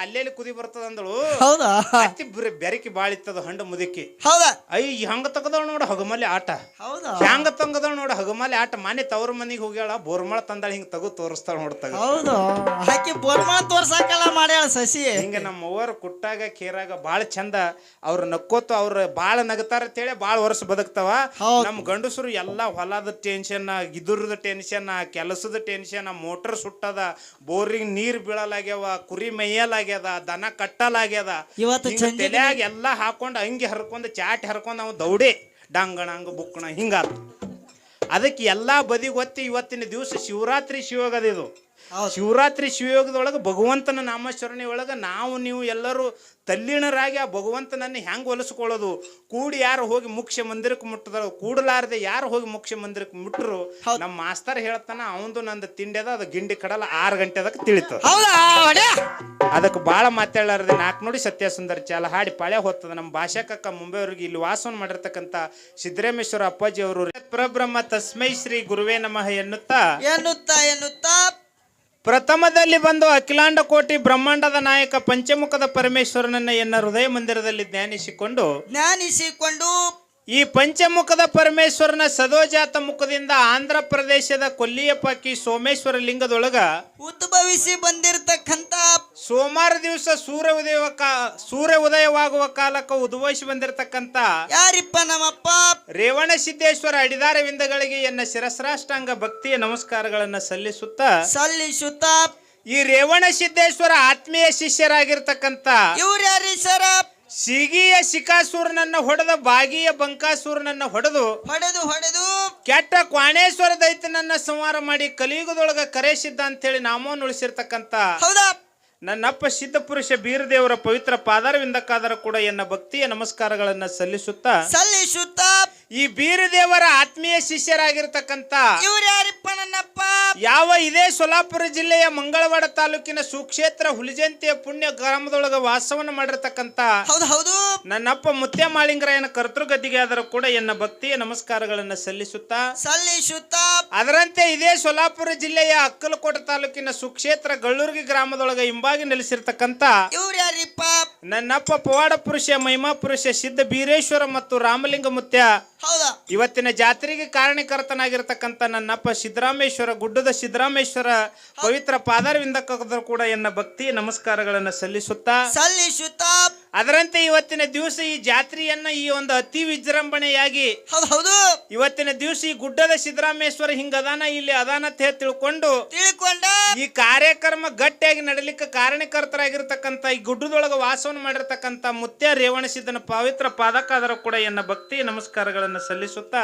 ಅಲ್ಲೆಲ್ಲಿ ಕುದಿ ಬರ್ತದ ಅಂದಳು. ಹೌದಾ? ಅತಿ ಬೆರಕಿ ಬಾಳಿತ್ತದ ಹಂಡ ಮುದಕಿ. ಹೌದಾ? ಹೆಂಗ ತಗದವ್ ನೋಡ ಹಗಮಲ್ಲಿ ಆಟ. ಹೌದಾ? ಹೆಂಗ ತಂಗದವ್ ನೋಡ ಹಗಮಲ್ಲಿ ಆಟ. ಮಾನೆ ತವ್ರ ಮನಿಗೆ ಹೋಗ್ಯಾಳ, ಬೋರ್ಮಳ ತಂದಾಳ, ಹಿಂಗ ತಗದು ತೋರಿಸ್ತಾಳ ನೋಡ್ತಾಗ. ಹೌದು, ಆಕಿ ಬೋರ್ಮಳ ತೋರ್ಸಾಕಲ್ಲ ಮಾಡ್ಯಾಳ ಸಸಿ. ಹಿಂಗ ನಮ್ಮ ಅವ್ವರ ಕುಟ್ಟಾಗ ಕೇರಾಗ ಬಾಳ ಚಂದ. ಅವ್ರ ನಕ್ಕೋತ ಅವ್ರ ಬಾಳ ನಗತಾರ ಅಂತೇಳಿ ಬಾಳ ವರ್ಷ ಬದುಕ್ತಾವ. ನಮ್ ಗಂಡಸರು ಎಲ್ಲಾ ಹೊಲದ ಟೆನ್ಷನ್, ಗಿದುರದ ಟೆನ್ಷನ್, ಕೆಲಸದ ಟೆನ್ಷನ್, ಮೋಟರ್ ಸುಟ್ಟದ, ಬೋರಿಂಗ್ ನೀರ್ ಬೀಳಲಾಗ್ಯಾವ, ಕುರಿ ಮೇಯಲಾಗ್ಯದ, ದನ ಕಟ್ಟಲಾಗ್ಯದ. ತಲೆಯಾಗ ಎಲ್ಲಾ ಹಾಕೊಂಡ್ ಅಂಗಿ ಹರ್ಕೊಂಡ್ ಚಾಟ್ ಹರ್ಕೊಂಡ್ ಅವ್ ದೌಡೆ ಡಂಗಣಂಗ ಬುಕ್ಕಣ ಹಿಂಗಾತ. ಅದಕ್ಕೆ ಎಲ್ಲಾ ಬದಿ ಗೊತ್ತಿ ಇವತ್ತಿನ ದಿವಸ ಶಿವರಾತ್ರಿ ಶಿವಯೋಗದ ಇದು. ಶಿವರಾತ್ರಿ ಶಿವಯೋಗದೊಳಗೆ ಭಗವಂತನ ನಾಮಸ್ಮರಣೆ ಒಳಗೆ ನಾವು ನೀವು ಎಲ್ಲರೂ ತಲ್ಲೀಣರಾಗಿ ಆ ಭಗವಂತನನ್ನು ಹೆಂಗೆ ಹೊಲಿಸ್ಕೊಳ್ಳೋದು. ಕೂಡಿ ಯಾರು ಹೋಗಿ ಮುಖ್ಯ ಮಂದಿರಕ್ಕೆ ಮುಟ್ಟದ, ಕೂಡಲಾರದೆ ಯಾರು ಹೋಗಿ ಮುಖ್ಯ ಮಂದಿರಕ್ಕೆ ಮುಟ್ಟರು. ನಮ್ಮ ಮಾಸ್ತರ್ ಹೇಳ್ತಾನ ಅವಂದು ನಂದು ತಿಂಡಿ ಅದ, ಅದು ಗಿಂಡಿ ಕಡಲ 6 ಗಂಟೆದಕ್ಕೆ ತಿಳಿತದ. ಅದಕ್ಕೆ ಭಾಳ ಮಾತಾಡಲಾರದೆ 4 ನೋಡಿ ಸತ್ಯ ಸುಂದರ ಚಾಲ ಹಾಡಿ ಪಾಳ್ಯ ಹೋಗ್ತದ. ನಮ್ಮ ಭಾಷಾಕಕ್ಕ ಮುಂಬೈವರೆಗೆ ಇಲ್ಲಿ ವಾಸವನ್ನು ಮಾಡಿರ್ತಕ್ಕಂಥ ಸಿದ್ದರಾಮೇಶ್ವರ ಅಪ್ಪಾಜಿ ಅವರು ಪರಬ್ರಹ್ಮ ತಸ್ಮೈ ಶ್ರೀ ಗುರುವೇ ನಮಃ ಎನ್ನುತ್ತಾ ಪ್ರಥಮದಲ್ಲಿ ಬಂದು ಅಖಿಲಾಂಡ ಕೋಟಿ ಬ್ರಹ್ಮಾಂಡದ ನಾಯಕ ಪಂಚಮುಖದ ಪರಮೇಶ್ವರನನ್ನ ಎನ್ನ ಹೃದಯ ಮಂದಿರದಲ್ಲಿ ಧ್ಯಾನಿಸಿಕೊಂಡು ಈ ಪಂಚಮುಖದ ಪರಮೇಶ್ವರನ ಸದೋಜಾತ ಮುಖದಿಂದ ಆಂಧ್ರ ಪ್ರದೇಶದ ಕೊಲ್ಲಿಯಪಕ್ಕಿ ಸೋಮೇಶ್ವರ ಲಿಂಗದೊಳಗ ಉದ್ಭವಿಸಿ ಬಂದಿರತಕ್ಕಂತ ಸೋಮವಾರ ದಿವಸ ಸೂರ್ಯ ಉದಯವಾಗುವ ಕಾಲಕ್ಕೆ ಉದ್ಭವಿಸಿ ಬಂದಿರತಕ್ಕಂತ ಯಾರಿಪ್ಪ? ನಮ್ಮಪ್ಪ ರೇವಣ ಸಿದ್ದೇಶ್ವರ ಅಡಿದಾರ ವಿಂದಗಳಿಗೆ ಎನ್ನ ಶಿರಸ್ರಾಷ್ಟಾಂಗ ಭಕ್ತಿಯ ನಮಸ್ಕಾರಗಳನ್ನ ಸಲ್ಲಿಸುತ್ತ ಈ ರೇವಣ ಸಿದ್ದೇಶ್ವರ ಆತ್ಮೀಯ ಶಿಷ್ಯರಾಗಿರ್ತಕ್ಕಂತ ಇವ್ರು ಯಾರಿ ಸರ? ಸಿಗಿಯ ಶಿಕಾಸೂರನನ್ನ ಹೊಡೆದ ಬಾಗಿಯ ಬಂಕಾಸೂರನನ್ನ ಹೊಡೆದು ಕೆಟ್ಟ ಕ್ವಾಣೇಶ್ವರ ದೈತ್ಯನನ್ನ ಸಂಹಾರ ಮಾಡಿ ಕಲಿಯುಗದೊಳಗ ಕರೆಸಿದ್ದ ಅಂತ ಹೇಳಿ ನಾಮವನ್ನು ಉಳಿಸಿರ್ತಕ್ಕಂತ ನನ್ನಪ್ಪ ಸಿದ್ಧ ಪುರುಷ ಬೀರದೇವರ ಪವಿತ್ರ ಪಾದಾರವಿಂದಕ್ಕಾದರೂ ಕೂಡ ಎನ್ನ ಭಕ್ತಿಯ ನಮಸ್ಕಾರಗಳನ್ನ ಸಲ್ಲಿಸುತ್ತಾ ಈ ಬೀರದೇವರ ಆತ್ಮೀಯ ಶಿಷ್ಯರಾಗಿರ್ತಕ್ಕಂತ ಇವ್ರು ಯಾರಿಪ್ಪ? ನನ್ನಪ್ಪ ಯಾವ ಇದೇ ಸೊಲ್ಲಾಪುರ ಜಿಲ್ಲೆಯ ಮಂಗಳವಾಡ ತಾಲೂಕಿನ ಸುಕ್ಷೇತ್ರ ಹುಲಿಜಂತಿಯ ಪುಣ್ಯ ಗ್ರಾಮದೊಳಗ ವಾಸವನ್ನು ಮಾಡಿರ್ತಕ್ಕಂತ ನನ್ನಪ್ಪ ಮುತ್ಯ ಮಾಳಿಂಗರಾಯನ ಕರ್ತೃಗದ್ದಿಗೆ ಆದರೂ ಕೂಡ ಎನ್ನ ಭಕ್ತಿಯ ನಮಸ್ಕಾರಗಳನ್ನ ಸಲ್ಲಿಸುತ್ತಾ ಅದರಂತೆ ಇದೇ ಸೊಲ್ಲಾಪುರ ಜಿಲ್ಲೆಯ ಅಕ್ಕಲಕೋಟ ತಾಲೂಕಿನ ಸುಕ್ಷೇತ್ರ ಗಳ್ಳೂರ್ಗಿ ಗ್ರಾಮದೊಳಗ ಹಿಂಬಾಗಿ ನೆಲೆಸಿರ್ತಕ್ಕಂತ ಇವ್ರು ಯಾರಿಪ್ಪ? ನನ್ನಪ್ಪ ಪವಾಡ ಪುರುಷ ಮಹಿಮಾ ಪುರುಷ ಸಿದ್ಧ ಬೀರೇಶ್ವರ ಮತ್ತು ರಾಮಲಿಂಗ ಮುತ್ಯ ಇವತ್ತಿನ ಜಾತ್ರೆಗೆ ಕಾರಣಕರ್ತನಾಗಿರ್ತಕ್ಕಂಥ ನನ್ನಪ್ಪ ಸಿದ್ದರಾಮೇಶ್ವರ ಗುಡ್ಡದ ಸಿದ್ದರಾಮೇಶ್ವರ ಪವಿತ್ರ ಪಾದಾರವಿಂದಕ್ಕಾದರೂ ಕೂಡ ಎನ್ನ ಭಕ್ತಿ ನಮಸ್ಕಾರಗಳನ್ನು ಸಲ್ಲಿಸುತ್ತಾ ಅದರಂತೆ ಇವತ್ತಿನ ದಿವಸ ಈ ಜಾತ್ರೆಯನ್ನ ಈ ಒಂದು ಅತಿ ವಿಜೃಂಭಣೆಯಾಗಿ ಇವತ್ತಿನ ದಿವಸ ಈ ಗುಡ್ಡದ ಸಿದ್ದರಾಮೇಶ್ವರ ಹಿಂಗದಾನ ಇಲ್ಲಿ ಅದಾನತೆ ತಿಳ್ಕೊಂಡು ಈ ಕಾರ್ಯಕ್ರಮ ಗಟ್ಟಿಯಾಗಿ ನಡಲಿಕ್ಕೆ ಕಾರಣಕರ್ತರಾಗಿರ್ತಕ್ಕಂಥ ಈ ಗುಡ್ಡದೊಳಗ ವಾಸವನ್ನು ಮಾಡಿರ್ತಕ್ಕಂಥ ಮುತ್ಯ ರೇವಣ ಸಿದ್ದನ ಪವಿತ್ರ ಪಾದಕ್ಕಾದರೂ ಕೂಡ ಎನ್ನ ಭಕ್ತಿ ನಮಸ್ಕಾರಗಳನ್ನು ಸಲ್ಲಿಸುತ್ತಾ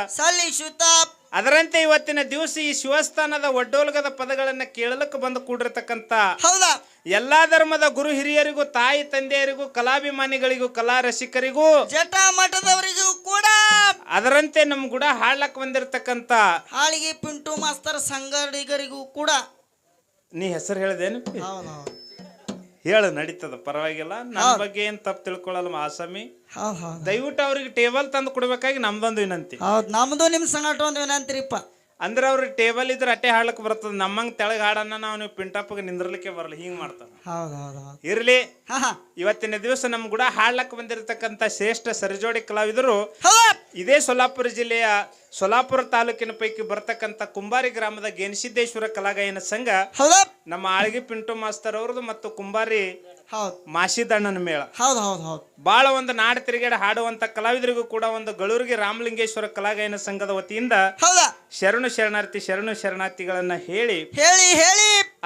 ಅದರಂತೆ ಇವತ್ತಿನ ದಿವಸ ಈ ಶಿವಸ್ಥಾನದ ಒಡ್ಡೋಲ್ಗದ ಪದಗಳನ್ನ ಕೇಳಲಕ್ಕೆ ಬಂದು ಕೂಡಿರ್ತಕ್ಕಂಥ ಎಲ್ಲಾ ಧರ್ಮದ ಗುರು ಹಿರಿಯರಿಗೂ ತಾಯಿ ತಂದೆಯರಿಗೂ ಕಲಾಭಿಮಾನಿಗಳಿಗೂ ಕಲಾ ರಸಿಕರಿಗೂ ಜಟಾಮಠದವರಿಗೂ ಕೂಡ ಅದರಂತೆ ನಮ್ ಗುಡ ಹಾಡ್ಲಕ್ ಬಂದಿರತಕ್ಕಂತ ಹಾಳಿಗೆ ಪಿಂಟು ಮಾಸ್ತರ್ ಸಂಗಡಿಗರಿಗೂ ಕೂಡ ನೀ ಹೆಸರು ಹೇಳ್ದೇನು? ಹೇಳು, ನಡೀತದ, ಪರವಾಗಿಲ್ಲ. ನನ್ನ ಬಗ್ಗೆ ಏನ್ ತಪ್ಪು ತಿಳ್ಕೊಳ್ಳಲ್ಲ ಆಸಾಮಿ. ದಯವಿಟ್ಟು ಅವ್ರಿಗೆ ಟೇಬಲ್ ತಂದು ಕೊಡ್ಬೇಕಾಗಿ ನಮ್ದೊಂದು ವಿನಂತಿ. ನಮ್ದು ನಿಮ್ ಸಂಗಟ ಒಂದು ವಿನಂತಿರಿಪ್ಪ. ಅಂದ್ರೆ ಅವ್ರಿಗೆ ಟೇಬಲ್ ಇದ್ರೆ ಅಟ್ಟೆ ಹಾಡ್ಲಕ್ ಬರ್ತದ. ನಮ್ಮಂಗ್ ತೆಳಗ್ ಹಾಡನ್ನ ನಾವು ನೀವು ಪಿಂಟಪ್ಗೆ ನಿಂದ್ರಲಿಕ್ಕೆ ಬರಲ್ಲ, ಹಿಂಗ್ ಮಾಡ್ತಾನ. ಇರ್ಲಿ, ಇವತ್ತಿನ ದಿವಸ ನಮ್ ಕೂಡ ಹಾಡ್ಲಕ್ ಬಂದಿರತಕ್ಕಂತ ಶ್ರೇಷ್ಠ ಸರಿಜೋಡಿ ಕಲಾವಿದರು ಇದೇ ಸೊಲ್ಲಾಪುರ ಜಿಲ್ಲೆಯ ಸೊಲ್ಲಾಪುರ ತಾಲೂಕಿನ ಪೈಕಿ ಬರ್ತಕ್ಕಂಥ ಕುಂಬಾರಿ ಗ್ರಾಮದ ಗೆಣಸಿದ್ದೇಶ್ವರ ಕಲಾಗಾಯನ ಸಂಘ ನಮ್ಮ ಆಳ್ಗಿ ಪಿಂಟು ಮಾಸ್ತರ್ ಅವ್ರದ್ದು ಮತ್ತು ಕುಂಬಾರಿ ಮಾಸಿದಣ್ಣನ ಮೇಳ ಬಹಳ ಒಂದು ನಾಡು ತಿರುಗಾಡಿ ಹಾಡುವಂತ ಕಲಾವಿದರಿಗೂ ಕೂಡ ಒಂದು ಗಳೂರಿಗೆ ರಾಮಲಿಂಗೇಶ್ವರ ಕಲಾಗಾಯನ ಸಂಘದ ವತಿಯಿಂದ ಶರಣು ಶರಣಾರ್ಥಿಗಳನ್ನ ಹೇಳಿ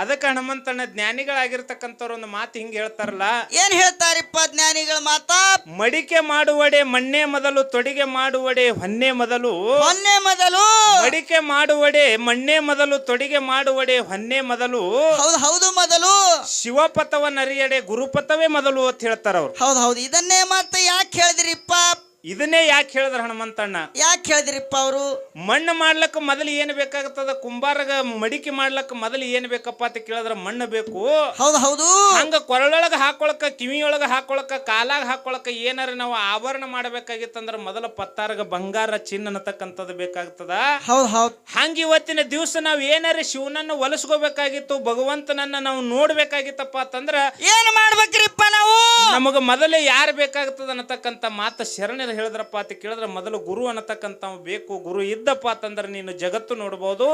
ಅದಕ್ಕೆ ಹನುಮಂತಣ್ಣ ಜ್ಞಾನಿಗಳಾಗಿರ್ತಕ್ಕಂಥವ್ರು ಒಂದು ಮಾತು ಹಿಂಗ ಹೇಳ್ತಾರಲ್ಲ. ಏನ್ ಹೇಳ್ತಾರಿಪ್ಪ ಜ್ಞಾನಿಗಳ ಮಾತಾ? ಮಡಿಕೆ ಮಾಡುವಡೆ ಮಣ್ಣೆ ಮೊದಲು, ತೊಡಿಗೆ ಮಾಡುವಡೆ ಹೊನ್ನೆ ಮೊದಲು. ಮಡಿಕೆ ಮಾಡುವಡೆ ಮಣ್ಣೆ ಮೊದಲು, ತೊಡಿಗೆ ಮಾಡುವಡೆ ಹೊನ್ನೆ ಮೊದಲು. ಮೊದಲು ಶಿವಪಥವ ನರಿಯಡೆ ಗುರುಪಥವೇ ಮೊದಲು ಅಂತ ಹೇಳ್ತಾರ ಅವ್ರು. ಇದನ್ನೇ ಮತ್ತೆ ಯಾಕೆ ಹೇಳಿದ್ರಿಪ್ಪ? ಇದನ್ನೇ ಯಾಕೆ ಹೇಳಿದ್ರ ಹನುಮಂತಣ್ಣ? ಯಾಕೆ ಹೇಳಿದ್ರಿಪ್ಪ ಅವರು? ಮಣ್ಣು ಮಾಡ್ಲಕ್ಕ ಮೊದಲು ಏನ್ ಬೇಕಾಗತ್ತದ? ಕುಂಬಾರಗ ಮಡಿಕೆ ಮಾಡ್ಲಕ್ಕ ಮೊದಲು ಏನ್ ಬೇಕಪ್ಪ ಅಂತ ಕೇಳಿದ್ರ ಮಣ್ಣು ಬೇಕು. ಹೌದು ಹೌದು. ಹಂಗ ಕೊರಳೊಳಗ ಹಾಕೊಳಕ, ಕಿವಿಯೊಳಗ ಹಾಕೊಳಕ, ಕಾಲಾಗ ಹಾಕೊಳಕ ಏನಾರ ನಾವು ಆಭರಣ ಮಾಡಬೇಕಾಗಿತ್ತಂದ್ರ ಮೊದಲ ಪತ್ತಾರಗ ಬಂಗಾರ ಚಿನ್ನ ಅನ್ನತಕ್ಕಂಥದ್ದು ಬೇಕಾಗ್ತದ. ಹೌದು ಹೌದು. ಹಂಗ ಇವತ್ತಿನ ದಿವಸ ನಾವ್ ಏನಾರ ಶಿವನನ್ನು ಒಲಿಸ್ಕೋಬೇಕಾಗಿತ್ತು, ಭಗವಂತನನ್ನ ನಾವು ನೋಡ್ಬೇಕಾಗಿತ್ತಪ್ಪ ಅಂತಂದ್ರ ಏನ್ ಮಾಡ್ಬೇಕ್ರಿಪ್ಪ ನಾವು? ನಮಗ ಮೊದಲೇ ಯಾರು ಬೇಕಾಗ್ತದ ಅನ್ನತಕ್ಕಂಥ ಮಾತ ಶರಣರು ಹೇಳಿದ್ರಪ್ಪ ಅಂತ ಕೇಳಿದ್ರ ಮೊದಲು ಗುರು ಅನ್ನತಕ್ಕಂಥ ಬೇಕು. ಗುರು ಇದ್ದಪ್ಪ ಅಂತಂದ್ರೆ ನೀನು ಜಗತ್ತು ನೋಡಬಹುದು,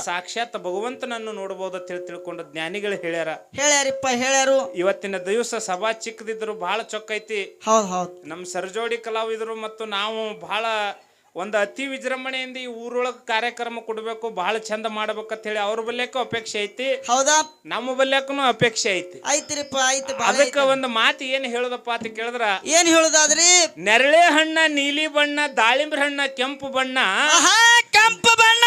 ಸಾಕ್ಷಾತ್ ಭಗವಂತನನ್ನು ನೋಡಬಹುದು ಅಂತ ಹೇಳಿ ತಿಳ್ಕೊಂಡು ಜ್ಞಾನಿಗಳು ಹೇಳ್ಯಾರಿಪ್ಪ ಹೇಳ್ಯಾರು. ಇವತ್ತಿನ ದಿವಸ ಸಭಾ ಚಿಕ್ಕದಿದ್ರು ಬಹಳ ಚೊಕ್ಕೈತಿ. ಹೌದು ಹೌದು. ನಮ್ ಸರ್ಜೋಡಿ ಕಲಾವಿದರು ಮತ್ತು ನಾವು ಬಹಳ ಒಂದು ಅತಿ ವಿಜೃಂಭಣೆಯಿಂದ ಈ ಊರೊಳಗ ಕಾರ್ಯಕ್ರಮ ಕೊಡ್ಬೇಕು, ಬಹಳ ಚಂದ ಮಾಡ್ಬೇಕಂತ ಹೇಳಿ ಅವ್ರ ಬಲ್ಯಕ್ಕೂ ಅಪೇಕ್ಷೆ ಐತಿ. ಹೌದಾ? ನಮ್ಮ ಬಲ್ಯಕ್ಕೂ ಅಪೇಕ್ಷೆ ಐತಿ. ಐತಿರಿಪ್ಪ ಐತಿ. ಅದಕ್ಕ ಒಂದು ಮಾತು ಏನ್ ಹೇಳುದಪ್ಪ ಅಂತ ಕೇಳಿದ್ರ ಏನ್ ಹೇಳುದಾದ್ರಿ? ನೆರಳೆ ಹಣ್ಣ ನೀಲಿ ಬಣ್ಣ, ದಾಳಿಂಬ್ರ ಹಣ್ಣ ಕೆಂಪು ಬಣ್ಣ. ಕೆಂಪು ಬಣ್ಣ.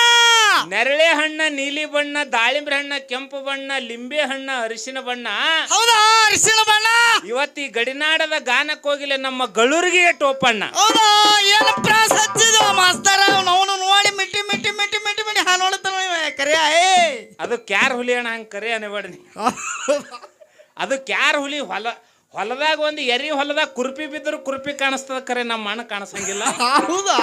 ನೆರಳೆ ಹಣ್ಣ ನೀಲಿ ಬಣ್ಣ, ದಾಳಿಂಬ್ರ ಹಣ್ಣ ಕೆಂಪು ಬಣ್ಣ, ಲಿಂಬೆ ಹಣ್ಣ ಅರಿಶಿನ ಬಣ್ಣ. ಹೌದಾ? ಅರಿಶಿನ ಬಣ್ಣ. ಇವತ್ತು ಈ ಗಡಿನಾಡದ ಗಾನಕ್ಕೆ ಹೋಗಿಲ್ಲ ನಮ್ಮ ಗಳೂರಿಗೆ ಟೋಪಣ್ಣ. ಹೌದಾ? ಏನು ಪ್ರಾಸ ಹಚ್ಚಿದ ಮಾಸ್ತರ ಅವನು ನೋಡಿ ಮಿಟ್ಟಿ ಮಿಟ್ಟಿ ಮಿಟ್ಟಿ ಮಿಟ್ಟಿ ಮಿಟ್ಟಿ ಹಾ ನೋಡ್ತಾನ ಕರಿಯ. ಅದು ಕ್ಯಾರ್ ಹುಲಿ ಅಣ್ಣ, ಹಂಗ ಕರಿ ಅನ್ಬೇಡಿ. ಅದು ಕ್ಯಾರ್ ಹುಲಿ. ಹೊಲದಾಗ ಒಂದು ಎರಿ ಹೊಲದಾಗ ಕುರ್ಪಿ ಬಿದ್ದರು ಕುರ್ಪಿ ಕಾಣಿಸ್ತದ, ಕರೆ ನಮ್ಮ ಮಣ್ಣ ಕಾಣಿಸಂಗಿಲ್ಲ. ಹೌದಾ?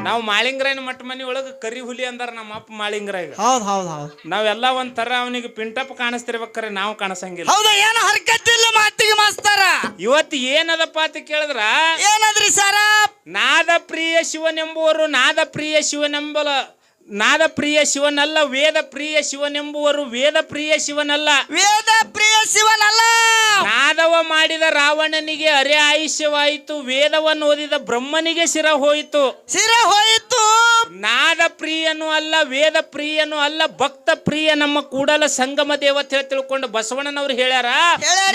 ನಾವು ಮಾಳಿಂಗ್ರಾಯನ ಮಟ್ಟ ಮನಿ ಒಳಗ ಕರಿ ಹುಲಿ ಅಂದಾರ ನಮ್ಮ ಅಪ್ಪ ಮಾಳಿಂಗ್ರಾಯ. ಹೌದು ಹೌದು ಹೌದು. ನಾವೆಲ್ಲ ಒಂಥರ ಅವನಿಗೆ ಪಿಂಟಪ್ ಕಾಣಿಸ್ತಿರ್ಬೇಕಾರೆ ನಾವು ಕಾಣಿಸಂಗಿಲ್ಲ. ಹೌದಾ? ಏನು ಹರ್ಕತ್ತಿಲ್ಲ ಮಾತಿಗೆ ಮಾಸ್ತರ. ಇವತ್ತು ಏನದಪ್ಪ ಅಂತ ಕೇಳಿದ್ರ ಏನದ್ರಿ ಸರ? ನಾದ ಪ್ರಿಯ ಶಿವನೆಂಬುವರು ನಾದ ಪ್ರಿಯ ನಾದ ಪ್ರಿಯ ಶಿವನಲ್ಲ, ವೇದ ಪ್ರಿಯ ಶಿವನೆಂಬುವರು ವೇದ ಪ್ರಿಯ ಶಿವನಲ್ಲ. ವೇದ ಪ್ರಿಯ ಶಿವನಲ್ಲ. ನಾದವ ಮಾಡಿದ ರಾವಣನಿಗೆ ಅರೆ ಆಯುಷ್ಯವಾಯಿತು, ವೇದವನ್ನು ಓದಿದ ಬ್ರಹ್ಮನಿಗೆ ಶಿರ ಹೋಯಿತು. ನಾದ ಪ್ರಿಯನು ಅಲ್ಲ, ವೇದ ಪ್ರಿಯನು ಅಲ್ಲ, ಭಕ್ತ ಪ್ರಿಯ ನಮ್ಮ ಕೂಡಲ ಸಂಗಮ ದೇವತೆ ಹೇಳಿ ತಿಳ್ಕೊಂಡು ಬಸವಣ್ಣನವ್ರು ಹೇಳ್ಯಾರ.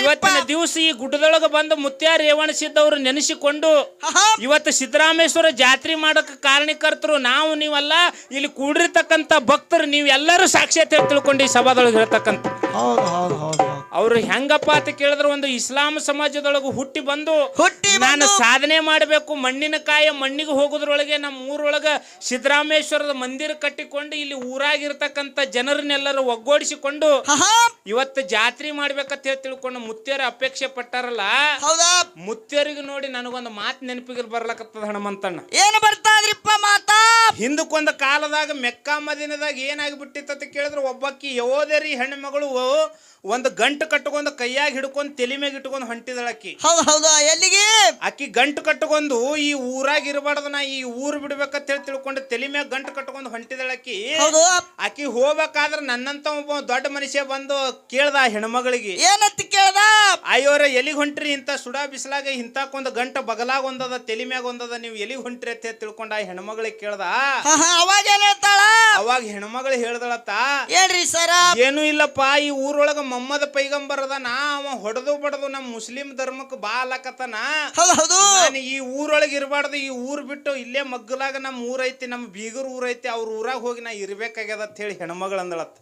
ಇವತ್ತಿನ ದಿವಸ ಈ ಗುಡ್ಡದೊಳಗ ಬಂದು ಮುತ್ಯ ರೇವಣಿಸಿದ್ದವ್ರು ನೆನೆಸಿಕೊಂಡು ಇವತ್ತು ಸಿದ್ದರಾಮೇಶ್ವರ ಜಾತ್ರೆ ಮಾಡಕ್ ಕಾರಣಕರ್ತರು ನಾವು ನೀವಲ್ಲ, ಇಲ್ಲಿ ಕೂಡಿರ್ತಕ್ಕಂಥ ಭಕ್ತರು ನೀವೆಲ್ಲರೂ ಸಾಕ್ಷಾತ್ ಹೇಳಿ ತಿಳ್ಕೊಂಡು ಈ ಸಭಾದೊಳಗೆ ಹೇಳ್ತಕ್ಕಂಥ. ಅವ್ರು ಹೆಂಗಪ್ಪ ಅಂತ ಕೇಳಿದ್ರೆ ಒಂದು ಇಸ್ಲಾಂ ಸಮಾಜದೊಳಗೆ ಹುಟ್ಟಿ ಬಂದು ನಾನು ಸಾಧನೆ ಮಾಡಬೇಕು, ಮಣ್ಣಿನ ಕಾಯ ಮಣ್ಣಿಗೆ ಹೋಗೋದ್ರೊಳಗೆ ನಮ್ಮ ಊರೊಳಗ ಸಿದ್ದರಾಮೇಶ್ವರದ ಮಂದಿರ ಕಟ್ಟಿಕೊಂಡು ಇಲ್ಲಿ ಊರಾಗಿರ್ತಕ್ಕಂಥ ಜನರನ್ನೆಲ್ಲರೂ ಒಗ್ಗೂಡಿಸಿಕೊಂಡು ಇವತ್ತು ಜಾತ್ರೆ ಮಾಡ್ಬೇಕಂತ ಹೇಳಿ ತಿಳ್ಕೊಂಡು ಮುತ್ಯರ ಅಪೇಕ್ಷೆ ಪಟ್ಟಾರಲ್ಲ. ಮುತ್ಯರಿಗೆ ನೋಡಿ ನನಗೊಂದು ಮಾತು ನೆನಪಿಗೆ ಬರ್ಲಕತ್ತದ ಹನುಮಂತಣ್ಣ. ಏನು ಬರ್ತಾದ್ರಿಪ್ಪ ಮಾತಾ? ಹಿಂದಕ್ಕೊಂದು ಕಾಲದಾಗ ಮೆಕ್ಕಾ ಮದೀನದಾಗ ಏನಾಗಿಬಿಟ್ಟಿತ್ತ ಕೇಳಿದ್ರೆ ಒಬ್ಬಾಕಿ ಯಹೋದರಿ ಹೆಣ್ಣು ಮಗಳು ಒಂದು ಗಂಟು ಕಟ್ಕೊಂಡು ಕೈಯಾಗಿ ಹಿಡ್ಕೊಂಡು ತಲೆ ಮ್ಯಾಗ ಇಟ್ಕೊಂಡು ಹೊಂಟಿದಳಕ್ಕಿ. ಹೌದಾ? ಎಲ್ಲಿಗೆ? ಅಕ್ಕಿ ಗಂಟು ಕಟ್ಕೊಂಡು ಈ ಊರಾಗ ಇರಬಾರ್ದು, ನಾ ಈ ಊರು ಬಿಡ್ಬೇಕಂತ ಹೇಳಿ ತಿಳ್ಕೊಂಡು ತಲೆ ಮ್ಯಾಗ ಗಂಟು ಕಟ್ಕೊಂಡು ಹೊಂಟಿದಳಕ್ಕಿ. ಆಕಿ ಹೋಗ್ಬೇಕಾದ್ರೆ ನನ್ನಂತ ಒಬ್ಬ ದೊಡ್ಡ ಮನುಷ್ಯ ಬಂದು ಕೇಳ್ದ ಹೆಣ್ಮಗಳಿಗೆ. ಏನಂತ ಕೇಳ್ದ? ಅಯ್ಯೋರ ಎಲ್ಲಿಗೆ ಹೊಂಟ್ರಿ? ಇಂತ ಸುಡಾ ಬಿಸಿಲಾಗ ಇಂತಕ್ಕೊಂದು ಗಂಟ ಬಗಲಾಗ ಒಂದದ ತಲೆ ಮ್ಯಾಗ ಒಂದದ, ನೀವು ಎಲ್ಲಿಗೆ ಹೊಂಟ್ರಿ ಅಂತ ಹೇಳಿ ತಿಳ್ಕೊಂಡ ಆ ಹೆಣ್ಮಗಳಿಗೆ ಕೇಳ್ದ. ಅವಾಗ ಏನ್ ಹೇಳ್ತಾಳ? ಅವಾಗ ಹೆಣ್ಮಗಳು ಹೇಳ್ದಳತ್ತ, ಹೇಳ್ರಿ ಸರ. ಏನು ಇಲ್ಲಪ್ಪ, ಈ ಊರೊಳಗ ಮೊಹಮ್ಮದ್ ಪೈಗಂಬರ್ ಅದಾನ, ಅವ ಹೊಡೆದು ಬಡದು ನಮ್ಮ ಮುಸ್ಲಿಂ ಧರ್ಮಕ್ಕೆ ಬಾ ಅಲಕತ್ತಾನ. ನಾನು ಈ ಊರೊಳಗೆ ಇರಬಾರ್ದು, ಈ ಊರ್ ಬಿಟ್ಟು ಇಲ್ಲೇ ಮಗ್ಗಲಾಗ ನಮ್ಮ ಊರೈತಿ, ನಮ್ಮ ಬೀಗರ್ ಊರೈತಿ, ಅವ್ರ ಊರಾಗ ಹೋಗಿ ನಾ ಇರ್ಬೇಕಾಗ್ಯದ ಅಂತ ಹೇಳಿ ಹೆಣ್ಮಗಳು ಅಂದಳತ್ತ.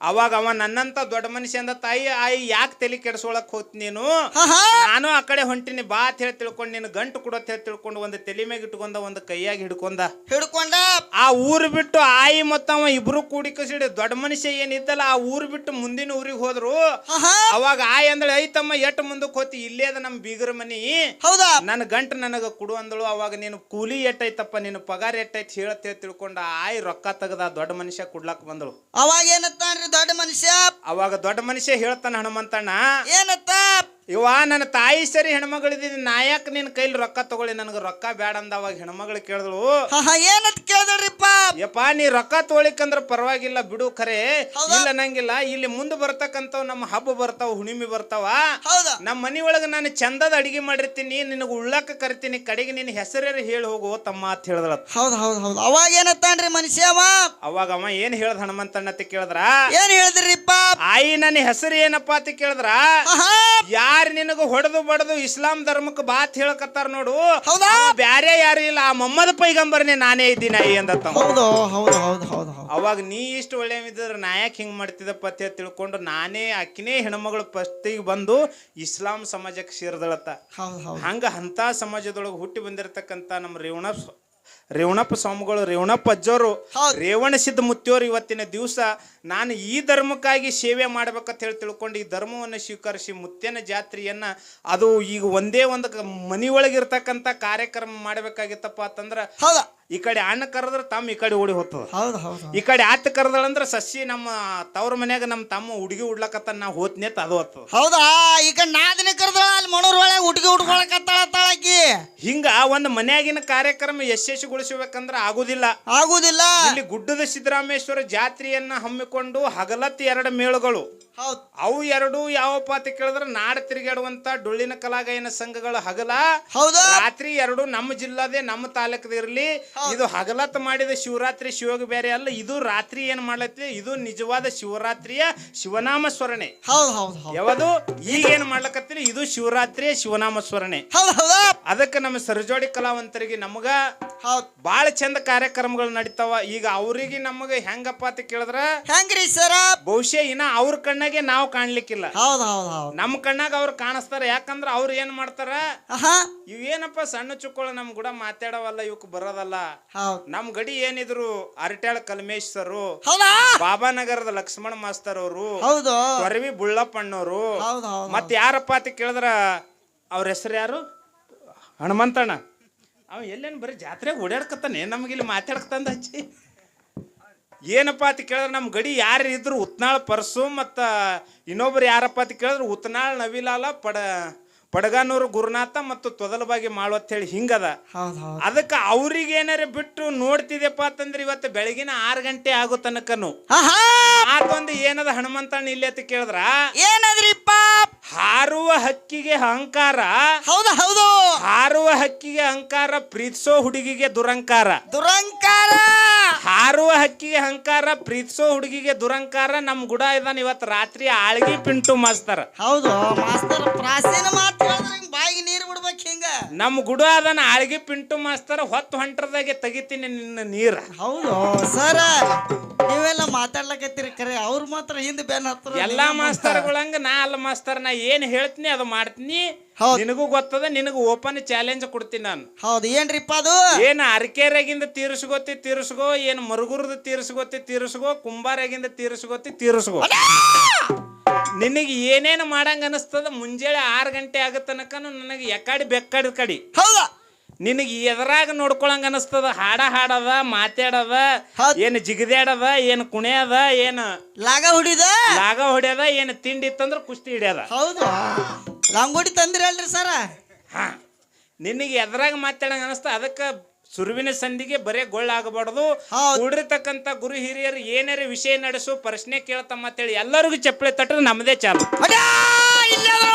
ಅವಾಗ ಅವ ನನ್ನಂತ ದೊಡ್ಡ ಮನುಷ್ಯ ಅಂದ, ತಾಯಿ ಯಾಕೆ ತಲೆ ಕೆಡ್ಸೋಳಕ್ ಹೋಗ್ತಿ ನೀನು, ನಾನು ಆ ಕಡೆ ಹೊಂಟಿನಿ ಬಾ ಅಂತ ಹೇಳಿ ತಿಳ್ಕೊಂಡು ನೀನು ಗಂಟು ಕೊಡೋತ್ ಹೇಳಿ ತಿಳ್ಕೊಂಡು ಒಂದು ತಲೆ ಮ್ಯಾಗ ಇಟ್ಕೊಂಡ, ಒಂದು ಕೈಯಾಗಿ ಹಿಡ್ಕೊಂಡ ಆ ಊರು ಬಿಟ್ಟು ಆಯಿ ಮತ್ತ ಅವ ಇಬ್ರು ಕೂಡಿ ಕಸಿಡಿ ದೊಡ್ಡ ಮನುಷ್ಯ ಏನಿದ್ದಲ್ಲ ಆ ಊರು ಬಿಟ್ಟು ಮುಂದಿನ ಊರಿಗೆ ಹೋದ್ರು. ಅವಾಗ ಆಯಿ ಅಂದಳು, ಐತಮ್ಮ ಎಟ್ಟು ಮುಂದಕ್ಕೆ ಹೋತಿ, ಇಲ್ಲೇ ಅದ ನಮ್ಮ ಬೀಗರ ಮನಿ, ನನ್ನ ಗಂಟು ನನಗ ಕೊಡು ಅಂದಳು. ಅವಾಗ ನೀನು ಕೂಲಿ ಎಟ್ಟೈತಪ್ಪ, ನೀನು ಪಗಾರ ಎಟ್ಟೈತಿ ಹೇಳತ್ತೇಳಿ ತಿಳ್ಕೊಂಡ ಆಯಿ ರೊಕ್ಕ ತೆಗದ ದೊಡ್ಡ ಮನುಷ್ಯ ಕೊಡ್ಲಾಕ್ ಬಂದಳು. ಅವಾಗ ಏನತ್ತಾನ್ರಿ ದೊಡ್ಡ ಮನುಷ್ಯ? ಅವಾಗ ದೊಡ್ಡ ಮನುಷ್ಯ ಹೇಳ್ತಾನ ಹನುಮಂತಣ್ಣ, ಏನತ್ತ? ಇವ ನನ್ನ ತಾಯಿ ಸರಿ ಹೆಣ್ಮಗಳಿದ್ದೀನಿ, ನಾಯಕ್ ನಿನ್ ಕೈಲಿ ರೊಕ್ಕ ತಗೊಳ್ಳಿ, ನನಗೆ ರೊಕ್ಕ ಬೇಡ ಅಂದ. ಅವಾಗ ಹೆಣ್ಮಗಳು ಕೇಳಿದಳು, ಏನಂತ ಕೇಳಿದ್ರಿಪ್ಪ? ಯಪ್ಪ ನೀ ರೊಕ್ಕ ತಗೊಳಿಕಂದ್ರ ಪರವಾಗಿಲ್ಲ ಬಿಡು, ಖರೆ ಇಲ್ಲ ನಂಗಿಲ್ಲ, ಇಲ್ಲಿ ಮುಂದೆ ಬರ್ತಕ್ಕಂಥವ್ ನಮ್ಮ ಹಬ್ಬ ಬರ್ತಾವ, ಹುಣ್ಣಿಮೆ ಬರ್ತಾವ, ನಮ್ಮ ಮನಿ ಒಳಗ ನಾನು ಚಂದದ ಅಡಿಗೆ ಮಾಡಿರ್ತೀನಿ, ನಿನಗ ಉಳ್ಳಾಕ ಕರಿತೀನಿ, ಕಡೆಗೆ ನಿನ್ನ ಹೆಸರೇ ಹೇಳಿ ಹೋಗು ತಮ್ಮ ಅಂತ ಹೇಳ್ದಳ. ಅವಾಗ ಏನತ್ತಾನ್ರಿ ಮನುಷ್ಯ? ಅವಾಗ ಅವ ಏನ್ ಹೇಳ್ದ ಹನುಮಂತಣ್ಣ ಅಂತ ಕೇಳಿದ್ರ, ಏನ್ ಹೇಳಿದ್ರಿಪ್ಪ? ಆಯಿ ನನ್ನ ಹೆಸರು ಏನಪ್ಪಾ ಅಂತ ಕೇಳಿದ್ರ, ಯಾರು ನಿನಗ ಹೊಡೆದು ಬಡದು ಇಸ್ಲಾಂ ಧರ್ಮಕ್ಕೆ ಬಾತ್ ಹೇಳಕತ್ತಾರ ನೋಡು, ಹೌದಾ ಬ್ಯಾರೆ ಯಾರು ಇಲ್ಲ, ಆ ಮೊಹಮ್ಮದ್ ಪೈಗಂಬರ್ನೇ ನಾನೇ ಇದ್ದೀನಿ ಅಂದತ್ತ. ಹೌದು ಹೌದು ಹೌದು ಹೌದು ಹೌದು. ಅವಾಗ ನೀ ಇಷ್ಟು ಒಳ್ಳೆ ಇದ್ರೆ ನಾ ಯಾಕೆ ಹಿಂಗೆ ಮಾಡ್ತಿದ್ದಪ್ಪ ಅಂತ ತಿಳ್ಕೊಂಡು ನಾನೇ ಆಕಿನೇ ಹೆಣ್ಮಗಳು ಫಸ್ಟಿಗೆ ಬಂದು ಇಸ್ಲಾಂ ಸಮಾಜಕ್ಕೆ ಸೇರಿದಳತ್ತ. ಹೌದು ಹೌದು. ಹಂಗ ಅಂತ ಸಮಾಜದೊಳಗೆ ಹುಟ್ಟಿ ಬಂದಿರತಕ್ಕಂಥ ನಮ್ಮ ರೇವಣಪ್ಪ ಸ್ವಾಮಿಗಳು, ರೇವಣಪ್ಪ ಅಜ್ಜವರು, ರೇವಣ ಸಿದ್ಧ ಮುತ್ತಿಯವರು ಇವತ್ತಿನ ದಿವಸ ನಾನು ಈ ಧರ್ಮಕ್ಕಾಗಿ ಸೇವೆ ಮಾಡ್ಬೇಕಂತ ಹೇಳಿ ತಿಳ್ಕೊಂಡು ಈ ಧರ್ಮವನ್ನು ಸ್ವೀಕರಿಸಿ ಮುತ್ತಿನ ಜಾತ್ರೆಯನ್ನ ಅದು ಈಗ ಒಂದೇ ಒಂದು ಮನೆಯೊಳಗಿರ್ತಕ್ಕಂಥ ಕಾರ್ಯಕ್ರಮ ಮಾಡ್ಬೇಕಾಗಿತ್ತಪ್ಪ ಅಂತಂದ್ರೆ ಹೌದಾ ಈ ಕಡೆ ಅಣ್ಣ ಕರೆದ್ರೆ ತಮ್ಮ ಈ ಕಡೆ ಓಡಿ ಹೋಗ್ತದ, ಹೌದು ಹೌದು. ಈ ಕಡೆ ಆತ ಕರೆದಳಂದ್ರೆ ಸಸಿ ನಮ್ಮ ತವ್ರ ಮನ್ಯಾಗ ನಮ್ಮ ತಮ್ಮ ಹುಡುಗಿ ಉಡ್ಲಕತ್ತ ನಾ ಹೋತ್ನೇತ್ ಅದು ಹೊತ್ತದ. ಹೌದಾ ಈಗ ನಾದಿನ ಕರೆದಳ ಅಲ್ಲಿ ಮನೋರ್ ಒಳಗೆ ಹುಡುಗಿ ಹುಡ್ಕೊಳಕತ್ತಾಳತ್ತಾಳಕಿ. ಹಿಂಗ ಒಂದು ಮನ್ಯಾಗಿನ ಕಾರ್ಯಕ್ರಮ ಯಶಸ್ವಿಗೊಳಿಸಬೇಕಂದ್ರೆ ಆಗುದಿಲ್ಲ. ಇಲ್ಲಿ ಗುಡ್ಡದ ಸಿದ್ದರಾಮೇಶ್ವರ ಜಾತ್ರೆಯನ್ನ ಹಮ್ಮಿಕೊಂಡು ಹಗಲತ್ತು 2 ಮೇಳುಗಳು, ಅವು 2 ಯಾವಪ್ಪ ಅಂತ ಕೇಳಿದ್ರೆ ನಾಡ ತಿರುಗಾಡುವಂತ ಡೊಳ್ಳಿನ ಕಲಾಗಾಯನ ಸಂಘಗಳ ಹಗಲ, ರಾತ್ರಿ 2 ನಮ್ಮ ಜಿಲ್ಲಾದೇ ನಮ್ಮ ತಾಲೂಕದ ಇರ್ಲಿ. ಇದು ಹಗಲತ್ ಮಾಡಿದ ಶಿವರಾತ್ರಿ ಶಿವಗ ಬೇರೆ ಅಲ್ಲ, ಇದು ರಾತ್ರಿ ಏನ್ ಮಾಡ್ಲತ್ತಿ, ಇದು ನಿಜವಾದ ಶಿವರಾತ್ರಿಯ ಶಿವನಾಮ ಸ್ಮರಣೆ. ಯಾವುದು ಈಗ ಏನ್ ಮಾಡ್ಲಕತ್ತೀರಿ, ಇದು ಶಿವರಾತ್ರಿಯ ಶಿವನಾಮ ಸ್ಮರಣೆ. ಅದಕ್ಕೆ ನಮ್ಮ ಸರಜೋಡಿ ಕಲಾವಂತರಿಗೆ ನಮಗ ಬಾಳ ಚಂದ ಕಾರ್ಯಕ್ರಮಗಳು ನಡೀತಾವ. ಈಗ ಅವ್ರಿಗೆ ನಮಗ ಹೆಂಗಪ್ಪ ಅಂತ ಕೇಳಿದ್ರ ಹೆಂಗ್ರಿ ಸರ, ಬಹುಶಃ ಇನ್ನ ಅವ್ರ ಕಣ್ಣಾಗೆ ನಾವು ಕಾಣ್ಲಿಕ್ಕಿಲ್ಲ, ನಮ್ಮ ಕಣ್ಣಾಗ ಅವ್ರು ಕಾಣಿಸ್ತಾರ. ಯಾಕಂದ್ರ ಅವ್ರು ಏನ್ ಮಾಡ್ತಾರ, ಇವೇನಪ್ಪ ಸಣ್ಣ ಚುಕ್ಕಳು ನಮ್ ಕೂಡ ಮಾತಾಡವಲ್ಲ, ಇವಕ್ ಬರೋದಲ್ಲ. ನಮ್ ಗಡಿ ಏನಿದ್ರು ಅರಟ್ಯಾಳ ಕಲ್ಮೇಶ್ವರು, ಬಾಬಾನಗರದ ಲಕ್ಷ್ಮಣ ಮಾಸ್ತರ್ ಅವರು, ತೊರವಿ ಬುಳ್ಳಪ್ಪಣ್ಣವರು, ಮತ್ ಯಾರಪ್ಪ ಅಂತ ಕೇಳಿದ್ರ ಅವ್ರ ಹೆಸರು ಯಾರು, ಹನುಮಂತಣ್ಣ. ಅವ ಎಲ್ಲೇನು ಬರೀ ಜಾತ್ರೆಗೆ ಓಡಾಡ್ಕತ್ತಾನೆ, ನಮ್ಗಿಲ್ಲಿ ಮಾತಾಡ್ಕಂದ ಹಚ್ಚಿ. ಏನಪ್ಪ ಅಂತ ಕೇಳಿದ್ರೆ ನಮ್ಮ ಗಡಿ ಯಾರು ಇದ್ರು ಉತ್ನಾಳ್ ಪರ್ಸು, ಮತ್ತು ಇನ್ನೊಬ್ರು ಯಾರಪ್ಪ ಅಂತ ಕೇಳಿದ್ರೆ ಉತ್ನಾಳ್ ನವಿಲಾಲ, ಪಡಗಾನೂರು ಗುರುನಾಥ ಮತ್ತು ತೊದಲಬಾಗಿ ಮಾಡುವತ್ ಹೇಳಿ ಹಿಂಗದ. ಅದಕ್ಕೆ ಅವ್ರಿಗೆ ಏನಾರ ಬಿಟ್ಟು ನೋಡ್ತಿದ್ಯಪ್ಪ ಅಂತಂದ್ರೆ ಇವತ್ತು ಬೆಳಗಿನ 6 ಗಂಟೆ ಆಗೋ ತನಕನು ಆತೊಂದು ಏನದ ಹನುಮಂತಣ್ಣ ಇಲ್ಲಿ ಅಂತ ಕೇಳಿದ್ರ ಏನದ್ರಿಪ್ಪ, ಹಾರುವ ಹಕ್ಕಿಗೆ ಅಹಂಕಾರ, ಹೌದು ಹಾರುವ ಹಕ್ಕಿಗೆ ಅಹಂಕಾರ, ಪ್ರೀತಿಸೋ ಹುಡುಗಿಗೆ ದುರಂಕಾರ. ಹಾರುವ ಹಕ್ಕಿಗೆ ಅಹಂಕಾರ, ಪ್ರೀತಿಸೋ ಹುಡುಗಿಗೆ ದುರಂಕಾರ. ನಮ್ ಗುಡ ಇದಾನ ಇವತ್ತು ರಾತ್ರಿ ಆಳ್ಗಿ ಪಿಂಟು ಮಾಸ್ತರ. ಹೌದು ಮಾಸ್ತರ್, ಪ್ರಾಚೀನ ಮಾತು ಬಾಯಿಗೆ ನೀರು ಬಿಡ್ಬೇಕು ಹಿಂಗ. ನಮ್ ಗುಡ ಅದನ್ನ ಆಳ್ಗಿ ಪಿಂಟು ಮಾಸ್ತರ, ಹೊತ್ತು ಹೊಂಟರದಾಗೆ ತೆಗಿತೀನಿ ನಿನ್ನ ನೀರ. ಹೌದು ಸರ, ನೀವೆಲ್ಲ ಮಾತಾಡ್ಲಕತ್ತೀರಿ ಕರೆ, ಅವ್ರು ಮಾತ್ರ ಹಿಂದೆ ಬೆನ್ ಹತ್ರ. ಎಲ್ಲಾ ಮಾಸ್ತರ್ಗಳಂಗ ನಾ ಅಲ್ಲ ಮಾಸ್ತರ್, ನಾ ಏನ್ ಹೇಳ್ತೀನಿ ಅದು ಮಾಡ್ತೀನಿ. ನಿನಗೂ ಗೊತ್ತದ, ನಿನಗೂ ಓಪನ್ ಚಾಲೆಂಜ್ ಕೊಡ್ತೀನಿ ನಾನು. ಹೌದು ಏನ್ರಿಪ್ಪ ಅದು, ಏನ್ ಅರಕೆರೆಗಿಂದ ತೀರಿಸ್ಕೋ, ಏನ್ ಮರುಗುರದ ತೀರಿಸ್ಕೋ, ಕುಂಬಾರಾಗಿಂದ ತೀರಿಸ್ಕೋ. ನಿನಗೆ ಏನೇನು ಮಾಡಂಗ ಅನಿಸ್ತದ, ಮುಂಜಾನೆ 6 ಗಂಟೆ ಆಗತನಕನು ನನಗೆ ಎಕಾಡಿ ಬೆಕ್ಕಾಡಿ ಕಡಿ. ಹೌದಾ ನಿನಗೆ ಎದರಾಗ ನೋಡ್ಕೊಳಂಗ ಅನಿಸ್ತದ, ಹಾಡದ, ಮಾತಾಡದ, ಏನು ಜಿಗದ್ಯಾಡದ, ಏನು ಕುಣಿಯದ, ಏನು ಲಾಗ ಹೊಡಿಯದ, ಏನು ತಿಂಡಿ ಇತ್ತಂದ್ರ ಕುಸ್ತಿ ಹಿಡಿಯದ. ಹೌದು ಲಂಗೋಡಿ ತಂದ್ರಿ ಅಲ್ರಿ ಸರ. ನಿನಗೆ ಎದರಾಗ ಮಾತಾಡಂಗ ಅನಿಸ್ತ. ಅದಕ್ಕೆ ಸುರುವಿನ ಸಂಧಿಗೆ ಬರೇ ಗೊಳ್ಳಾಗಬಾರ್ದು. ಕೂಡಿರ್ತಕ್ಕಂಥ ಗುರು ಹಿರಿಯರು ಏನಾರ ವಿಷಯ ನಡೆಸು, ಪ್ರಶ್ನೆ ಕೇಳ್ತಾ ಮಾತೇಳಿ ಎಲ್ಲರಿಗೂ ಚಪ್ಪಳೆ ತಟ್ಟದ ನಮ್ಮದೇ ಚಾಲು.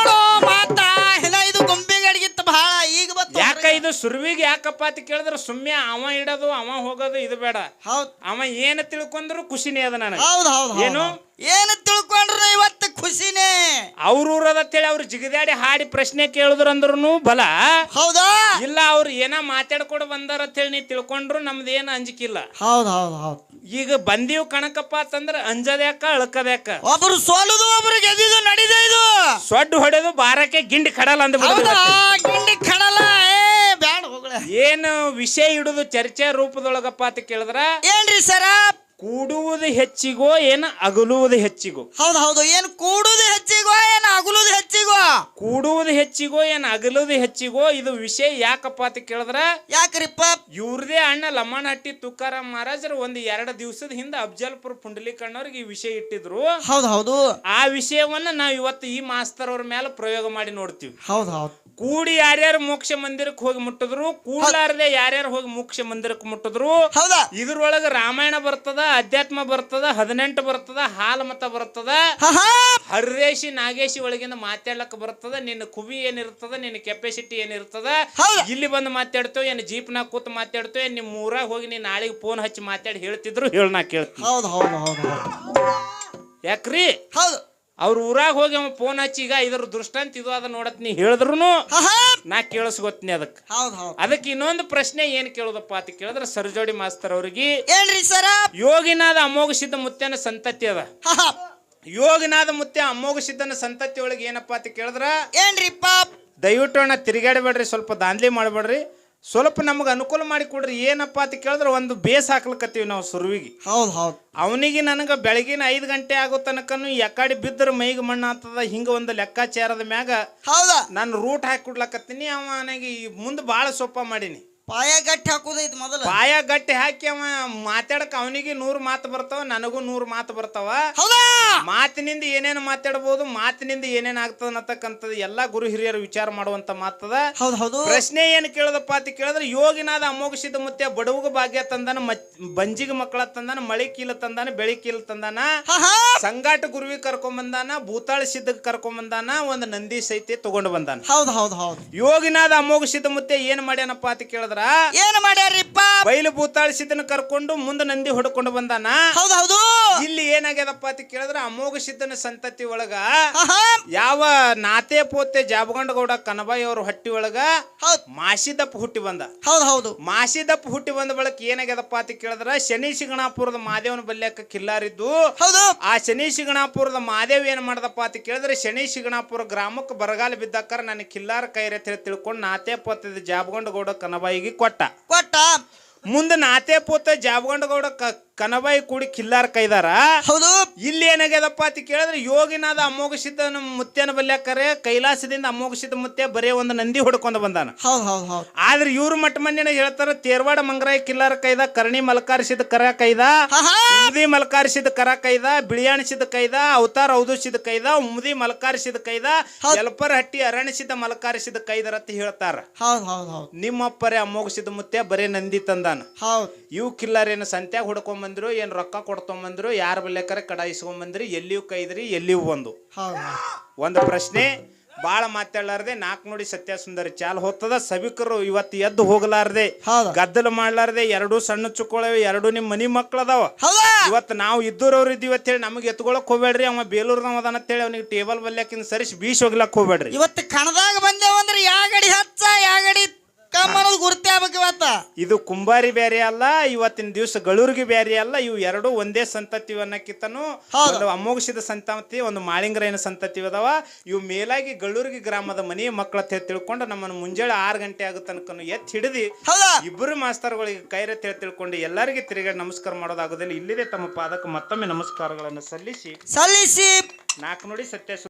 ಇದು ಗೊಂಬೆಗಡಿಗಿತ್ತು ಬಹಳ ಈಗ ಯಾಕ ಇದು ಸುರುವಿಗೆ ಯಾಕಪ್ಪ ಅಂತ ಕೇಳಿದ್ರೆ ಸುಮ್ಮನೆ ಅವ ಇಡೋದು ಅವ ಹೋಗೋದು ಇದು ಬೇಡ. ಅವ ಏನು ತಿಳ್ಕೊಂಡ್ರು ಖುಷಿನೇ ಅದ ನನಗೆ. ಏನು ತಿಳ್ಕೊಂಡ್ರು ಇವತ್ತು ಖುಷಿನೇ. ಅವ್ರೂರದತ್ತೇಳಿ ಅವ್ರು ಜಿಗದಾಡಿ ಹಾಡಿ ಪ್ರಶ್ನೆ ಕೇಳಿದ್ರು ಅಂದ್ರೂ ಬಲ. ಹೌದಾ ಇಲ್ಲ ಅವ್ರು ಏನ ಮಾತಾಡ್ಕೊಡು ಬಂದಾರ ಅಂತ ಹೇಳಿ ನೀ ತಿಳ್ಕೊಂಡ್ರು ನಮ್ದು ಏನು ಅಂಜಿಕಿಲ್ಲ. ಈಗ ಬಂದೀವ್ ಕಣಕಪ್ಪ ಅಂತಂದ್ರ ಅಂಜದ್ಯಾಕ ಅಳ್ಕದ್ಯಾಕ, ಒಬ್ರು ಸೋಲುದು ಒಬ್ರು ಗೆದ್ದಿದ್ದು ನಡಿದೆ. ಇದು ಸೊಡ್ಡು ಹೊಡೆದು ಬಾರಕ್ಕೆ ಗಿಂಡಿ ಕಡಲ್ಲ ಅಂದ ಗಿಂಡಿ ಕಡಲ್ಲ. ಏನು ವಿಷಯ ಇಡುದು ಚರ್ಚೆ ರೂಪದೊಳಗಪ್ಪ ಅಂತ ಕೇಳಿದ್ರ ಏನ್ರಿ ಸರ, ಕೂಡುವುದು ಹೆಚ್ಚಿಗೋ ಏನು ಅಗಲುವುದು ಹೆಚ್ಚಿಗೋ. ಹೌದು ಏನು ಕೂಡುವುದು ಹೆಚ್ಚಿಗೋ ಏನು ಅಗಲುವುದು ಹೆಚ್ಚಿಗೋ. ಕೂಡುವುದು ಹೆಚ್ಚಿಗೋ ಏನು ಅಗಲುವುದು ಹೆಚ್ಚಿಗೋ. ಇದು ವಿಷಯ ಯಾಕಪ್ಪ ಅಂತ ಕೇಳಿದ್ರ ಯಾಕ್ರಿಪ್ಪ, ಇವ್ರದೇ ಅಣ್ಣ ಲಮ್ಮನಹಟ್ಟಿ ತುಕಾರಾಮ್ ಮಹಾರಾಜರು ಒಂದು 2 ದಿವಸದ ಹಿಂದೆ ಅಫಜಲ್ಪುರ ಪುಂಡಲೀಕಣ್ಣವ್ರಿಗೆ ಈ ವಿಷಯ ಇಟ್ಟಿದ್ರು. ಹೌದು ಆ ವಿಷಯವನ್ನ ನಾವು ಇವತ್ತು ಈ ಮಾಸ್ತರ್ ಅವ್ರ ಮೇಲೆ ಪ್ರಯೋಗ ಮಾಡಿ ನೋಡ್ತೀವಿ. ಹೌದು ಕೂಡಿ ಯಾರ್ಯಾರು ಮೋಕ್ಷ ಮಂದಿರಕ್ಕೆ ಹೋಗಿ ಮುಟ್ಟಿದ್ರು, ಕೂಡಲಾರದೆ ಯಾರ್ಯಾರು ಹೋಗಿ ಮೋಕ್ಷ ಮಂದಿರಕ್ಕೆ ಮುಟ್ಟಿದ್ರು. ಇದ್ರೊಳಗ ರಾಮಾಯಣ ಬರ್ತದ, ಅಧ್ಯಾತ್ಮ ಬರ್ತದ, 18 ಬರ್ತದ, ಹಾಲು ಮತ ಬರ್ತದ, ಹರಿದೇಶಿ ನಾಗೇಶಿ ಒಳಗಿಂದ ಮಾತಾಡ್ಲಕ್ಕ ಬರ್ತದ. ನಿನ್ನ ಕುವಿ ಏನಿರ್ತದ, ನಿನ್ನ ಕೆಪಾಸಿಟಿ ಏನಿರ್ತದ, ಇಲ್ಲಿ ಬಂದು ಮಾತಾಡ್ತೇವೆ ಏನು ಜೀಪ್ನಾಗ ಕೂತ್ ಮಾತಾಡ್ತೇವೆ, ನಿಮ್ಮ ಊರಾಗ ಹೋಗಿ ನೀನ್ ನಾಳೆಗೆ ಫೋನ್ ಹಚ್ಚಿ ಮಾತಾಡಿ ಹೇಳ್ತಿದ್ರು ಹೇಳ ನಾ ಕೇಳ್ತೀನಿ. ಯಾಕ್ರಿ ಅವ್ರ ಊರಾಗ ಹೋಗಿ ಅವ ಫೋನ್ ಹಚ್ಚಿ ಈಗ ಇದ್ರ ದೃಷ್ಟಾಂತ ಇದು ಅದ ನೋಡತ್ ನೀ ಹೇಳಿದ್ರು ನಾ ಕೇಳಿಸ್ಕೊತೀನಿ ಅದಕ್ಕೆ. ಹೌದ್ ಹೌದ್. ಅದಕ್ಕೆ ಇನ್ನೊಂದು ಪ್ರಶ್ನೆ ಏನ್ ಕೇಳೋದಪ್ಪ ಅಂತ ಕೇಳಿದ್ರೆ ಸರ್ಜೋಡಿ ಮಾಸ್ತರ್ ಅವ್ರಿಗೆ ಏನ್ರಿ ಸರ? ಯೋಗಿನಾದ ಅಮೋಘ ಸಿದ್ಧ ಮುತ್ಯನ ಸಂತತಿ ಅದ. ಯೋಗಿನಾದ ಮುತ್ಯ ಅಮೋಘ ಸಿದ್ಧನ ಸಂತತಿ ಒಳಗೆ ಏನಪ್ಪಾ ಅಂತ ಕೇಳಿದ್ರ ಏನ್ರಿಪ್ಪ? ದಯವಿಟ್ಟು ಅಣ್ಣ ತಿರುಗಾಡಬೇಡ್ರಿ, ಸ್ವಲ್ಪ ದಾಂಧಲಿ ಮಾಡಬೇಡ್ರಿ, ಸ್ವಲ್ಪ ನಮಗೆ ಅನುಕೂಲ ಮಾಡಿ ಕೊಡ್ರಿ. ಏನಪ್ಪ ಅಂತ ಕೇಳಿದ್ರೆ ಒಂದು ಬೇಸ್ ಹಾಕ್ಲಕತ್ತೀವಿ ನಾವು ಸುರುವಿಗೆ. ಹೌದ್ ಹೌದ್. ಅವನಿಗೆ ನನಗೆ ಬೆಳಗಿನ 5 ಗಂಟೆ ಆಗೋ ತನಕನು ಯಾಕಡೆ ಬಿದ್ದರೆ ಮೈಗೆ ಮಣ್ಣು ಆಗ್ತದ ಹಿಂಗೆ ಒಂದು ಲೆಕ್ಕಾಚಾರದ ಮ್ಯಾಗ ಹೌದಾ ನಾನು ರೂಟ್ ಹಾಕಿ ಕೊಡ್ಲಕತ್ತೀನಿ. ಅವ ನನಗೆ ಮುಂದೆ ಭಾಳ ಸೊಪ್ಪ ಮಾಡೀನಿ. ಪಾಯ ಗಟ್ಟಿ ಹಾಕುದೈತಿ ಮೊದಲ. ಪಾಯ ಗಟ್ಟಿ ಹಾಕಿ ಅವ ಮಾತಾಡಕ ಅವನಿಗೆ 100 ಮಾತು ಬರ್ತಾವ, ನನಗೂ 100 ಮಾತು ಬರ್ತಾವ. ಹೌದಾ? ಮಾತಿನಿಂದ ಏನೇನು ಮಾತಾಡ್ಬೋದು, ಮಾತಿನಿಂದ ಏನೇನು ಆಗ್ತದ ಅನ್ನತಕ್ಕಂಥದ್ದು ಎಲ್ಲಾ ಗುರು ಹಿರಿಯರು ವಿಚಾರ ಮಾಡುವಂತ ಮಾತದ. ಹೌದು ಹೌದು. ಪ್ರಶ್ನೆ ಏನು ಕೇಳೋದಪ್ಪ ಅಂತ ಕೇಳಿದ್ರೆ ಯೋಗಿನಾದ ಅಮೋಘ ಸಿದ್ಧ ಮುತ್ಯ ಬಡವಗ ಭಾಗ್ಯ ತಂದಾನ, ಬಂಜಿಗ ಮಕ್ಕಳ ತಂದಾನ, ಮಳಿ ಕೀಲ ತಂದಾನ, ಬೆಳಿ ಕೀಲ ತಂದಾನ, ಸಂಗಾಟ ಗುರುವಿ ಕರ್ಕೊಂಬಂದಾನ, ಭೂತಾಳ ಸಿದ್ಧಕ್ಕೆ ಕರ್ಕೊಂಬಂದಾನ, ಒಂದು ನಂದಿ ಸೈತೆ ತಗೊಂಡು ಬಂದಾನ. ಹೌದು ಹೌದು ಹೌದು. ಯೋಗಿನಾದ ಅಮೋಘ ಸಿದ್ಧ ಮುತ್ಯ ಏನ್ ಮಾಡ್ಯಾನಪ್ಪ ಅಂತ ಕೇಳಿದ್ರ ಏನ್ ಮಾಡ್ಯಾರಿಪ್ಪ? ಬೈಲು ಭೂತಾಳ ಸಿದ್ಧನ ಕರ್ಕೊಂಡು ಮುಂದೆ ನಂದಿ ಹೊಡ್ಕೊಂಡು ಬಂದಾನ. ಹೌದು ಹೌದು. ಇಲ್ಲಿ ಏನಾಗ್ಯದಪ್ಪ ಅಂತ ಕೇಳಿದ್ರ ಅಮೋಘ ಸಿದ್ಧನ ಸಂತತಿ ಒಳಗ ಯಾವ ನಾತೆ ಪೋತೆ ಜಾಬಗಂಡ ಗೌಡ ಕನಬಾಯಿ ಅವ್ರ ಹೊಟ್ಟಿ ಒಳಗ ಮಾಸಿದಪ್ಪ ಹುಟ್ಟಿ ಬಂದ. ಹೌದು ಹೌದು. ಮಾಸಿದಪ್ಪ ಹುಟ್ಟಿ ಬಂದ ಬಳಕ ಏನಾಗ್ಯದಪ್ಪ ಅಂತ ಕೇಳಿದ್ರ ಶನಿ ಶಿಂಗಣಾಪುರದ ಮಾದೇವನ ಬಲ್ಯಕ್ಕ ಕಿಲ್ಲಾರಿದ್ದು. ಹೌದು. ಆ ಶನಿ ಶಿಂಗಣಾಪುರದ ಮಾದೇವ್ ಏನ್ ಮಾಡದಪ್ಪ ಅಂತ ಕೇಳಿದ್ರೆ ಶನಿ ಶಿಂಗಣಾಪುರ ಗ್ರಾಮಕ್ಕೆ ಬರಗಾಲ ಬಿದ್ದಾಕಾರ ನನಗೆ ಕಿಲ್ಲಾರ ಕೈರೆ ತಿಳ್ಕೊಂಡು ನಾತೆ ಪೋತದ ಜಾಬಗಂಡ ಗೌಡ ಕನಬಾಯಿಗೆ ಕೊಟ್ಟ. ಮುಂದೆ ನಾತೆ ಪೋತ ಜಾಬಗಂಡ ಗೌಡ ಕನಬಾಯಿ ಕೂಡಿ ಕಿಲ್ಲಾರ ಕೈದಾರ. ಹೌದು. ಇಲ್ಲಿ ಏನಾಗ್ಯದಪ್ಪ ಅಂತ ಕೇಳಿದ್ರೆ ಯೋಗಿನಾದ ಅಮೋಘ ಸಿದ್ಧನ ಮುತ್ಯನ ಬಲ್ಯಾಕರೆ ಕೈಲಾಸದಿಂದ ಅಮೋಘ ಸಿದ್ಧ ಮುತ್ಯ ಬರೇ ಒಂದು ನಂದಿ ಹೊಡ್ಕೊಂಡು ಬಂದಾನ. ಆದ್ರೆ ಇವ್ರು ಮಟ್ಟ ಮಂದಿನ ಹೇಳ್ತಾರ ತೇರ್ವಾಡ ಮಂಗರಾಯ ಕಿಲ್ಲಾರ ಕೈದ, ಕರ್ಣಿ ಮಲ್ಕಾರಿಸಿದ ಕರ ಕೈದ, ಉಮ್ದಿ ಮಲ್ಕಾರಿಸಿದ ಕರ ಕೈದ, ಬಿಳಿಯಾಣಿಸಿದ ಕೈದ, ಅವತಾರ ಔದುಸಿದ ಕೈದ, ಉಮ್ದಿ ಮಲ್ಕಾರಿಸಿದ ಕೈದ, ಯಲ್ಪರ ಹಟ್ಟಿ ಅರಣಿಸಿದ ಮಲ್ಕಾರಿಸಿದ ಕೈದರ ಅಂತ ಹೇಳ್ತಾರ. ನಿಮ್ಮಪ್ಪರೇ ಅಮೋಘ ಸಿದ್ಧ ಮುತ್ಯ ಬರೇ ನಂದಿ ತಂದಾನ. ಇವು ಕಿಲ್ಲಾರೇನು ಸಂತ್ಯಾಗ ಹುಡ್ಕೊಂಡ್ ಬಂದ್ರು, ಏನ್ ರೊಕ್ಕ ಕೊಡ್ಕೊಂಬಂದ್ರು, ಯಾರ ಬಲ್ಲೇಕರ ಕಡ ಇಸ್ಕೊಂಬಂದ್ರಿ, ಎಲ್ಲಿಯೂ ಕೈದ್ರಿ, ಎಲ್ಲಿಯೂ ಒಂದು ಪ್ರಶ್ನೆ ಬಾಳ ಮಾತಾಡ್ಲಾರ್ದೆ 4 ನುಡಿ ಸತ್ಯ ಸುಂದರಿ ಚಾಲ್ ಹೋಗ್ತದ. ಸಭಿಕರು ಇವತ್ತು ಎದ್ದು ಹೋಗ್ಲಾರ್ದೆ, ಗದ್ದಲ ಮಾಡ್ಲಾರ್ದೆ, 2 ಸಣ್ಣ ಚುಕ್ಕೊಳವೆ, 2 ನಿಮ್ ಮನಿ ಮಕ್ಳದಾವ. ಇವತ್ತು ನಾವು ಇದ್ದೂರವ್ರು ಇದ್ದೀವಿ ಅಂತ ಹೇಳಿ ನಮಗೆ ಎತ್ಕೊಳಕ್ ಹೋಗ್ಬೇಡ್ರಿ. ಅವ ಬೇಲೂರ್ದವ ಅದಾನ ಅಂತೇಳಿ ಅವ್ನಿಗೆ ಟೇಬಲ್ ಬಲ್ಯಾಕಿಂದ ಸರಿಸಿ ಬೀಸ್ ಹೋಗ್ಲಕ್ ಹೋಗ್ಬೇಡ್ರಿ. ಇವತ್ತು ಕಣದಾಗ ಬಂದೇವಂದ್ರೆ ಯಾ ಗಡಿ ಹಚ್ಚ ಯಾ ಗಡಿ ಗುರುತೆ ಆಗ್ಬೇಕು. ಇವತ್ತ ಇದು ಕುಂಬಾರಿ ಬೇರೆ ಅಲ್ಲ, ಇವತ್ತಿನ ದಿವಸ ಗಳೂರಿಗೆ ಬೇರೆ ಅಲ್ಲ. ಇವು 2 ಒಂದೇ ಸಂತತಿ ಅನ್ನಕ್ಕಿಂತನೂ ಒಂದು ಅಮೋಘಸಿದ ಸಂತತಿ, ಒಂದು ಮಾಳಿಂಗರಾಯನ ಸಂತತಿ ಅದಾವ. ಇವು ಮೇಲಾಗಿ ಗಳೂರಿಗೆ ಗ್ರಾಮದ ಮನೆಯ ಮಕ್ಕಳ ತಿಳ್ಕೊಂಡು ನಮ್ಮನ್ನು ಮುಂಜಾನೆ 6 ಗಂಟೆ ಆಗೋ ತನಕ ಎತ್ತಿ ಹಿಡಿದಿ ಇಬ್ಬರು ಮಾಸ್ತರ್ಗಳಿಗೆ ಕೈರೆ ತಿಳ್ಕೊಂಡು ಎಲ್ಲರಿಗೆ ತಿರುಗಿ ನಮಸ್ಕಾರ ಮಾಡೋದಾಗೋದಿಲ್ಲ. ಇಲ್ಲಿದೆ ತಮ್ಮ ಪಾದಕ್ಕೆ ಮತ್ತೊಮ್ಮೆ ನಮಸ್ಕಾರಗಳನ್ನು ಸಲ್ಲಿಸಿ 4 ನುಡಿ ಸತ್ಯ